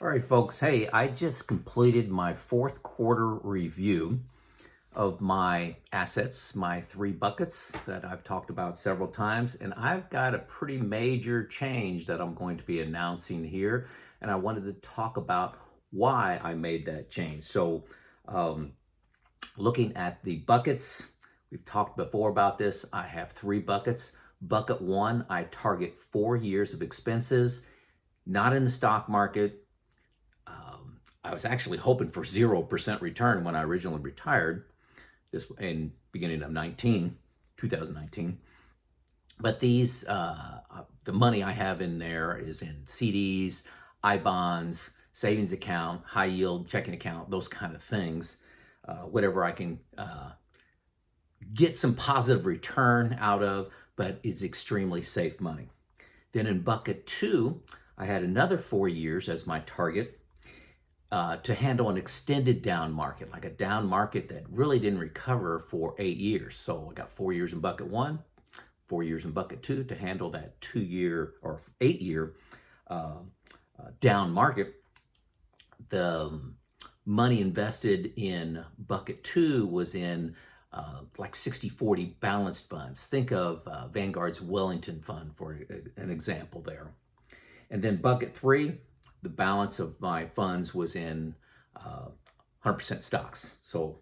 All right, folks. Hey, I just completed my fourth quarter review of my assets, my three buckets that I've talked about several times. And I've got a pretty major change that I'm going to be announcing here. And I wanted to talk about why I made that change. Um, Looking at the buckets, we've talked before about this. I have three buckets. Bucket one, I target 4 years of expenses, not in the stock market. I was actually hoping for 0% return when I originally retired, this in beginning of 2019. But the money I have in there is in CDs, I bonds, savings account, high yield checking account, those kind of things. Whatever I can get some positive return out of, but it's extremely safe money. Then in bucket two, I had another 4 years as my target to handle an extended down market, like a down market that really didn't recover for 8 years. So I got 4 years in bucket one, 4 years in bucket two to handle that 2 year or 8 year down market. The money invested in bucket two was in like 60-40 balanced funds. Think of Vanguard's Wellington Fund for an example there. And then bucket three, the balance of my funds was in 100% stocks. So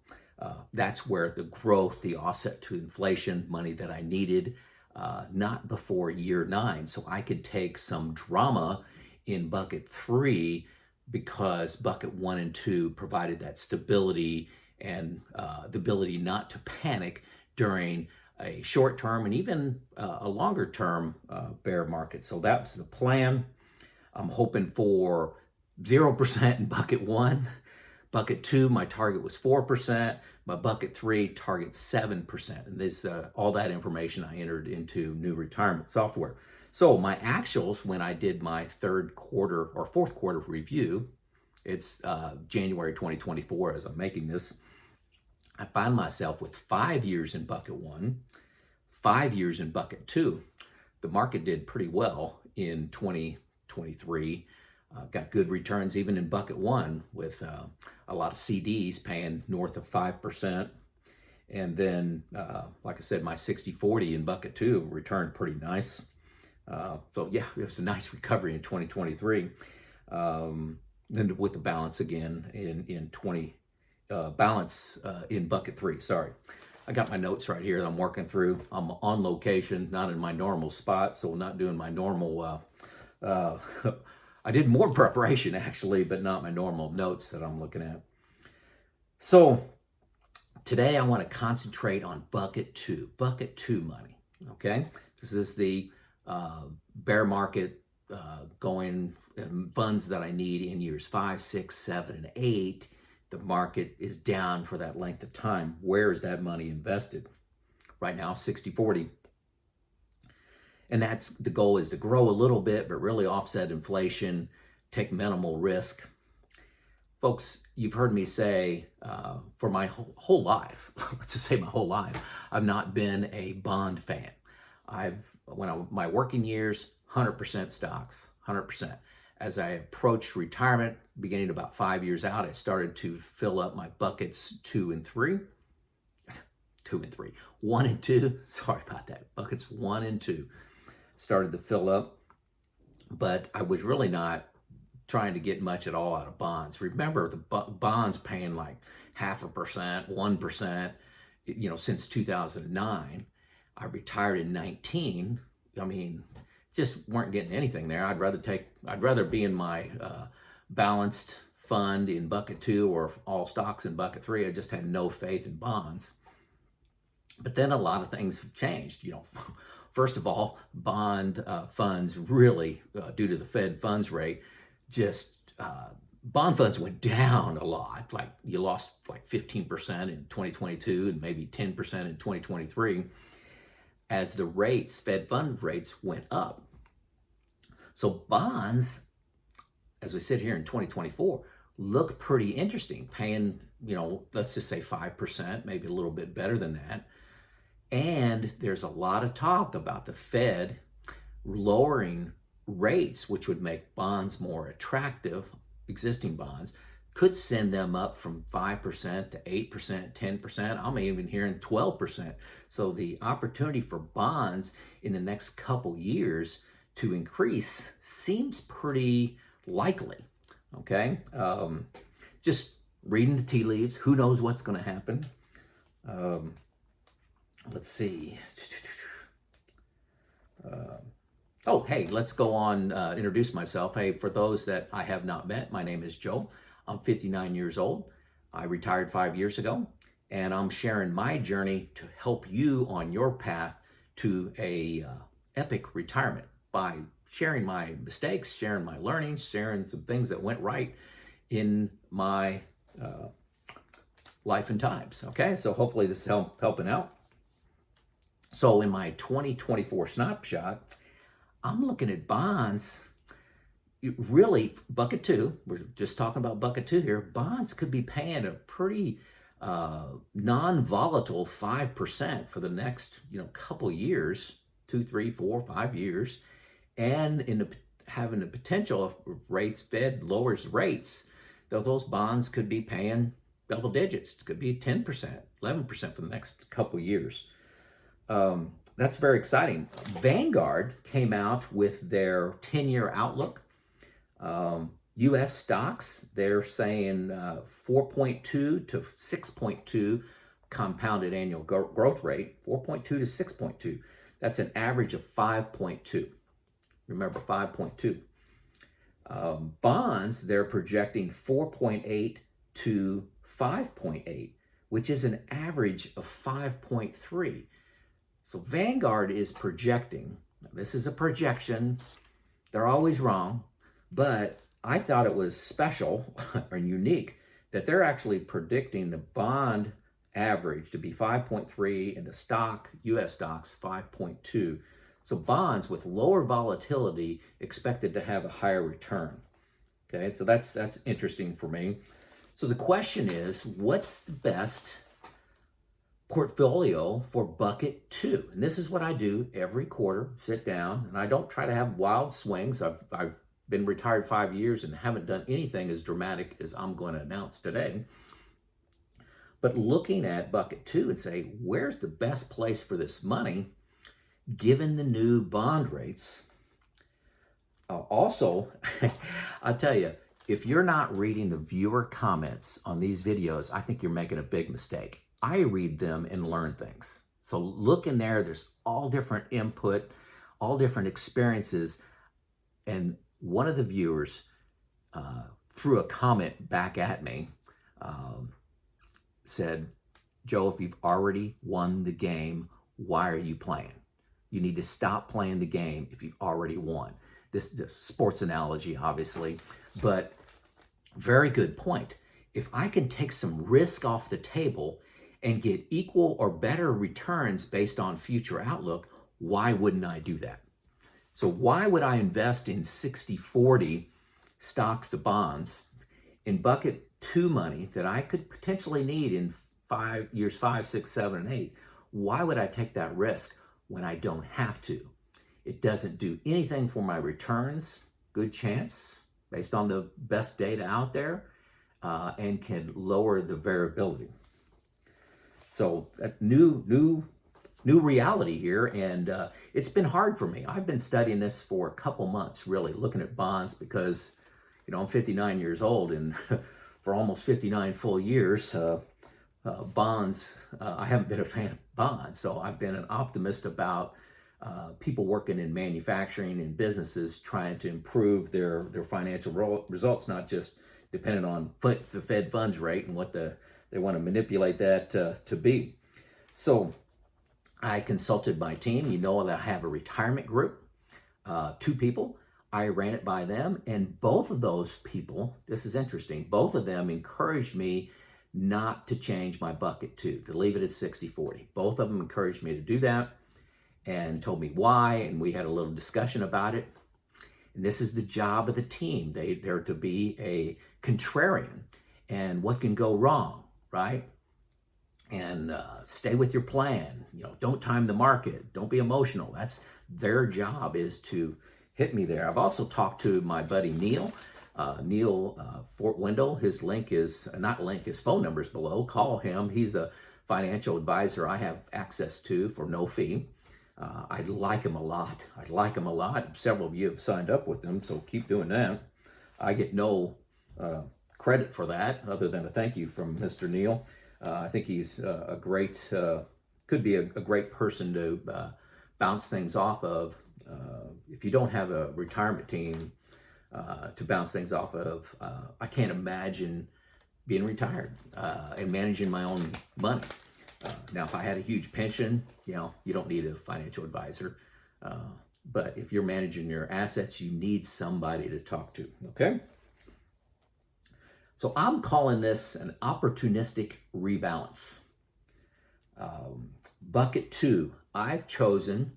that's where the growth, the offset to inflation money that I needed, not before year 9. So I could take some drama in bucket three because bucket one and two provided that stability and the ability not to panic during a short term and even a longer term bear market. So that was the plan. I'm hoping for 0% in bucket one. Bucket two, my target was 4%. My bucket three target 7%. And this, all that information I entered into new retirement software. So my actuals when I did my third quarter or fourth quarter review, it's January 2024 as I'm making this, I find myself with 5 years in bucket one, 5 years in bucket two. The market did pretty well in 2023. Got good returns even in bucket one with a lot of CDs paying north of 5%. And then, like I said, my 60-40 in bucket two returned pretty nice. So yeah, it was a nice recovery in 2023. Then with the balance again in bucket three. Sorry, I got my notes right here that I'm working through. I'm on location, not in my normal spot, so not doing my normal. I did more preparation actually, but not my normal notes that I'm looking at. So today I want to concentrate on bucket two money. Okay, this is the bear market going funds that I need in years 5, 6, 7, and 8. The market is down for that length of time. Where is that money invested? Right now, 60-40. And that's the goal, is to grow a little bit, but really offset inflation, take minimal risk. Folks, you've heard me say for my whole life, let's just say my whole life, I've not been a bond fan. My working years, 100% stocks, 100%. As I approached retirement, beginning about 5 years out, I started to fill up my buckets 2 and 3. 2 and 3. 1 and 2, sorry about that. Buckets 1 and 2 started to fill up, but I was really not trying to get much at all out of bonds. Remember, the bonds paying like 0.5%, 1%, since 2009. I retired in 19. I mean, just weren't getting anything there. I'd rather be in my balanced fund in bucket two or all stocks in bucket three. I just had no faith in bonds. But then a lot of things have changed. First of all, bond funds really, due to the Fed funds rate, bond funds went down a lot. Like you lost like 15% in 2022 and maybe 10% in 2023 as the Fed fund rates went up. So bonds, as we sit here in 2024, look pretty interesting, paying, let's just say 5%, maybe a little bit better than that. And there's a lot of talk about the Fed lowering rates, which would make bonds more attractive existing bonds, could send them up from 5% to 8%, 10%. I'm even hearing 12%. So the opportunity for bonds in the next couple years to increase seems pretty likely. Okay, just reading the tea leaves. Who knows what's going to happen? Let's see. Oh, hey, let's go on, introduce myself. Hey, for those that I have not met, my name is Joe. I'm 59 years old. I retired 5 years ago, and I'm sharing my journey to help you on your path to a epic retirement by sharing my mistakes, sharing my learnings, sharing some things that went right in my life and times. Okay, so hopefully this is helping out. So in my 2024 snapshot, I'm looking at bonds. Really, bucket two, we're just talking about bucket two here. Bonds could be paying a pretty non-volatile 5% for the next couple years, 2, 3, 4, 5 years, and having the potential if rates, Fed lowers rates, those bonds could be paying double digits. It could be 10%, 11% for the next couple years. That's very exciting. Vanguard came out with their 10-year outlook. U.S. stocks, they're saying 4.2 to 6.2 compounded annual growth rate, 4.2 to 6.2. That's an average of 5.2. Remember, 5.2. Bonds, they're projecting 4.8 to 5.8, which is an average of 5.3. So Vanguard is projecting, this is a projection, they're always wrong, but I thought it was special or unique that they're actually predicting the bond average to be 5.3 and the stock, US stocks, 5.2. So bonds with lower volatility expected to have a higher return. Okay, so that's interesting for me. So the question is, what's the best portfolio for bucket two? And this is what I do every quarter, sit down, and I don't try to have wild swings. I've been retired 5 years and haven't done anything as dramatic as I'm going to announce today. But looking at bucket two and say, where's the best place for this money given the new bond rates? Also, I'll tell you, if you're not reading the viewer comments on these videos, I think you're making a big mistake. I read them and learn things. So look in there, there's all different input, all different experiences. And one of the viewers threw a comment back at me, said, Joe, if you've already won the game, why are you playing? You need to stop playing the game if you've already won. This sports analogy, obviously, but very good point. If I can take some risk off the table and get equal or better returns based on future outlook, why wouldn't I do that? So why would I invest in 60-40 stocks to bonds in bucket two money that I could potentially need in 5 years, 5, 6, 7, and 8? Why would I take that risk when I don't have to? It doesn't do anything for my returns, good chance, based on the best data out there, and can lower the variability. So that new reality here, and it's been hard for me. I've been studying this for a couple months, really looking at bonds because, I'm 59 years old, and for almost 59 full years, bonds, I haven't been a fan of bonds. So I've been an optimist about people working in manufacturing and businesses trying to improve their financial results, not just dependent on the Fed funds rate and what they want to manipulate that to be. So I consulted my team. You know that I have a retirement group, 2 people. I ran it by them, and both of those people, this is interesting, both of them encouraged me not to change my bucket two, to leave it at 60-40. Both of them encouraged me to do that and told me why, and we had a little discussion about it. And this is the job of the team. They're to be a contrarian, and what can go wrong, right? And stay with your plan. Don't time the market. Don't be emotional. That's their job, is to hit me there. I've also talked to my buddy Neil. Neil Fort Wendell. His link is not link. His phone number is below. Call him. He's a financial advisor I have access to for no fee. I like him a lot. I like him a lot. Several of you have signed up with him, so keep doing that. I get no credit for that other than a thank you from Mr. Neil. I think he's a great, could be a great person to bounce things off of. If you don't have a retirement team to bounce things off of, I can't imagine being retired and managing my own money. Now, if I had a huge pension, you don't need a financial advisor. But if you're managing your assets, you need somebody to talk to, okay? So I'm calling this an opportunistic rebalance. Bucket 2, I've chosen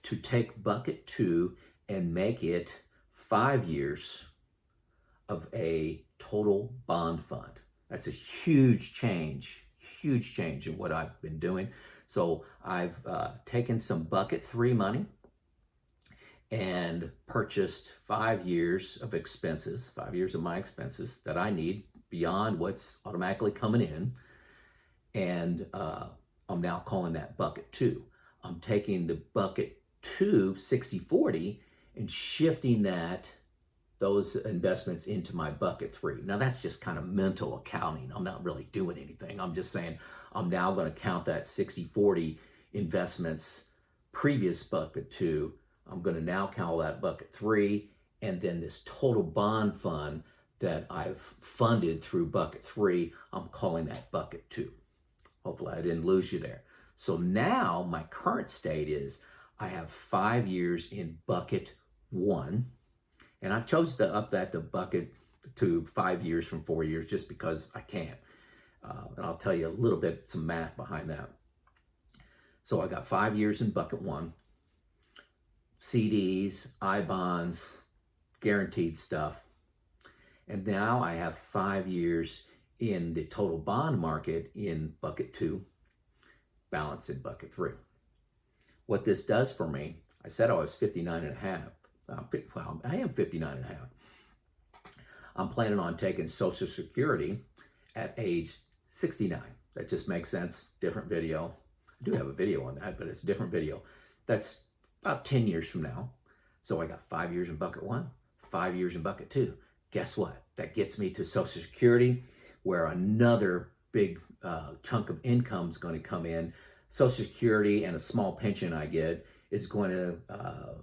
to take bucket 2 and make it 5 years of a total bond fund. That's a huge change in what I've been doing. So I've taken some bucket 3 money and purchased 5 years of expenses, 5 years of my expenses that I need beyond what's automatically coming in. And I'm now calling that bucket 2. I'm taking the bucket 2 60/40 and shifting those investments into my bucket 3. Now that's just kind of mental accounting. I'm not really doing anything. I'm just saying I'm now going to count that 60/40 investments previous bucket 2. I'm going to now count that bucket 3, and then this total bond fund that I've funded through bucket 3, I'm calling that bucket 2. Hopefully I didn't lose you there. So now my current state is I have 5 years in bucket 1, and I've chosen to up that to 5 years from 4 years just because I can. And I'll tell you a little bit, some math behind that. So I got 5 years in bucket 1, CDs, I-bonds, guaranteed stuff. And now I have 5 years in the total bond market in bucket 2, balance in bucket 3. What this does for me, I said I was 59 and a half. Well, I am 59 and a half. I'm planning on taking Social Security at age 69. That just makes sense. Different video. I do have a video on that, but it's a different video. That's about 10 years from now. So I got 5 years in bucket 1, 5 years in bucket 2. Guess what? That gets me to Social Security, where another big chunk of income is going to come in. Social Security and a small pension I get is going to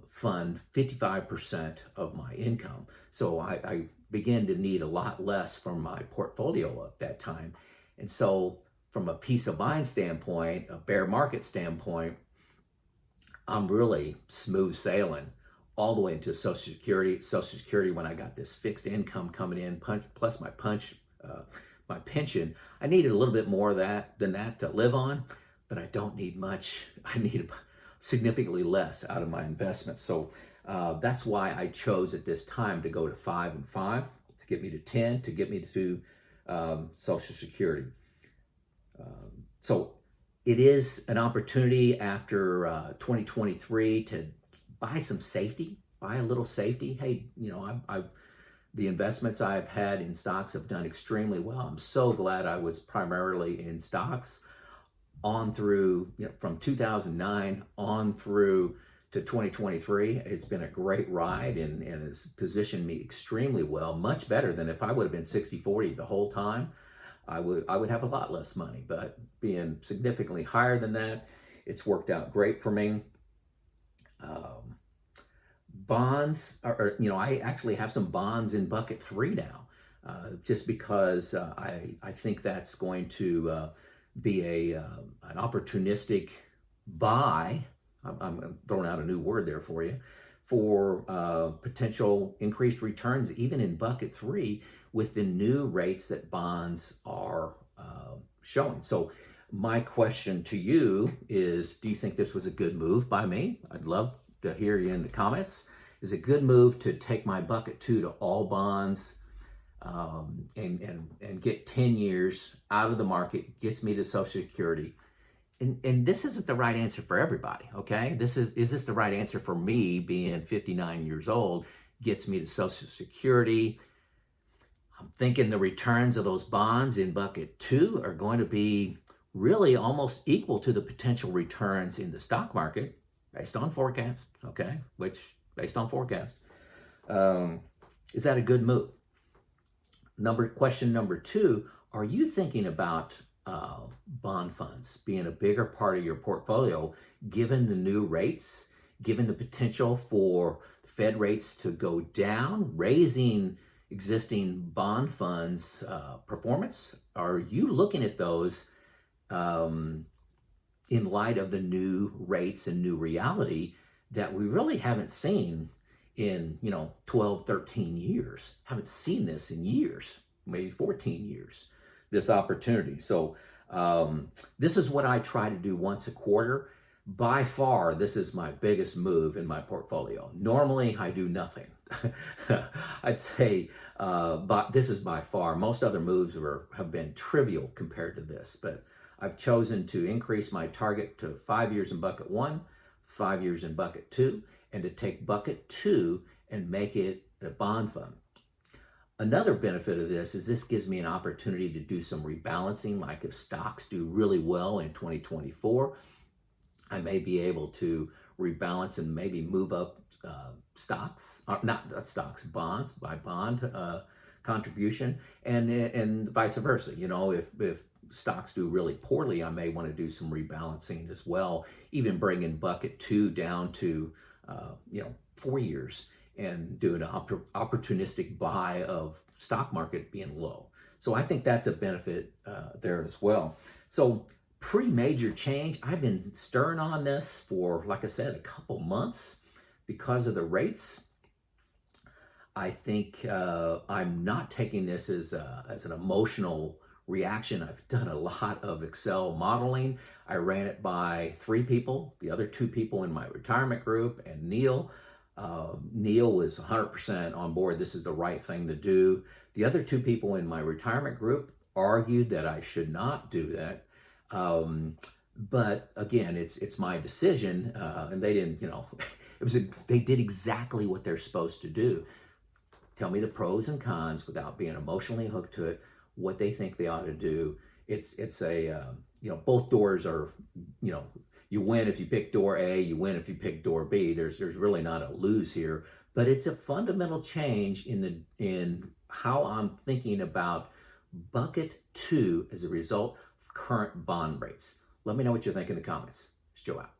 fund 55% of my income. So I begin to need a lot less from my portfolio at that time. And so from a peace of mind standpoint, a bear market standpoint, I'm really smooth sailing all the way into Social Security. Social Security, when I got this fixed income coming in, plus my pension, I needed a little bit more than that to live on, but I don't need much. I need significantly less out of my investments. So that's why I chose at this time to go to 5 and 5, to get me to 10, to get me to Social Security. So it is an opportunity after 2023 to buy some safety, buy a little safety. Hey, the investments I've had in stocks have done extremely well. I'm so glad I was primarily in stocks on through, from 2009 on through to 2023. It's been a great ride and has positioned me extremely well, much better than if I would have been 60/40 the whole time. I would have a lot less money, but being significantly higher than that, it's worked out great for me. Bonds I actually have some bonds in bucket 3 now, just because I think that's going to be an opportunistic buy. I'm throwing out a new word there for you, for potential increased returns, even in bucket 3, with the new rates that bonds are showing. So my question to you is, do you think this was a good move by me? I'd love to hear you in the comments. Is it a good move to take my bucket 2 to all bonds and get 10 years out of the market, gets me to Social Security? And this isn't the right answer for everybody, okay? Is this the right answer for me, being 59 years old, gets me to Social Security? I'm thinking the returns of those bonds in bucket two are going to be really almost equal to the potential returns in the stock market based on forecast, okay? Which, based on forecast, um, is that a good move? Question number two, are you thinking about bond funds being a bigger part of your portfolio given the new rates, given the potential for Fed rates to go down, raising existing bond funds performance? Are you looking at those um, in light of the new rates and new reality that we really haven't seen in 12, 13 years? Haven't seen this in years, maybe 14 years, this opportunity. So this is what I try to do once a quarter. By far, this is my biggest move in my portfolio. Normally, I do nothing. I'd say, but this is by far. Most other moves have been trivial compared to this, but I've chosen to increase my target to 5 years in bucket one, 5 years in bucket two, and to take bucket two and make it a bond fund. Another benefit of this gives me an opportunity to do some rebalancing. Like if stocks do really well in 2024, I may be able to rebalance and maybe move up stocks, not stocks, bonds by bond contribution, and vice versa. If stocks do really poorly, I may want to do some rebalancing as well, even bringing bucket two down to 4 years and do an opportunistic buy of stock market being low. So I think that's a benefit there as well. So pretty major change. I've been stirring on this for, like I said, a couple months because of the rates. I think I'm not taking this as an emotional reaction. I've done a lot of Excel modeling. I ran it by 3 people, the other 2 people in my retirement group, and Neil. Neil was 100% on board. This is the right thing to do. The other 2 people in my retirement group argued that I should not do that. But again, it's my decision, and they didn't, they did exactly what they're supposed to do. Tell me the pros and cons without being emotionally hooked to it, what they think they ought to do. It's a, both doors are, you win if you pick door A, you win if you pick door B. There's really not a lose here, but it's a fundamental change in how I'm thinking about bucket two as a result of current bond rates. Let me know what you think in the comments. It's Joe out.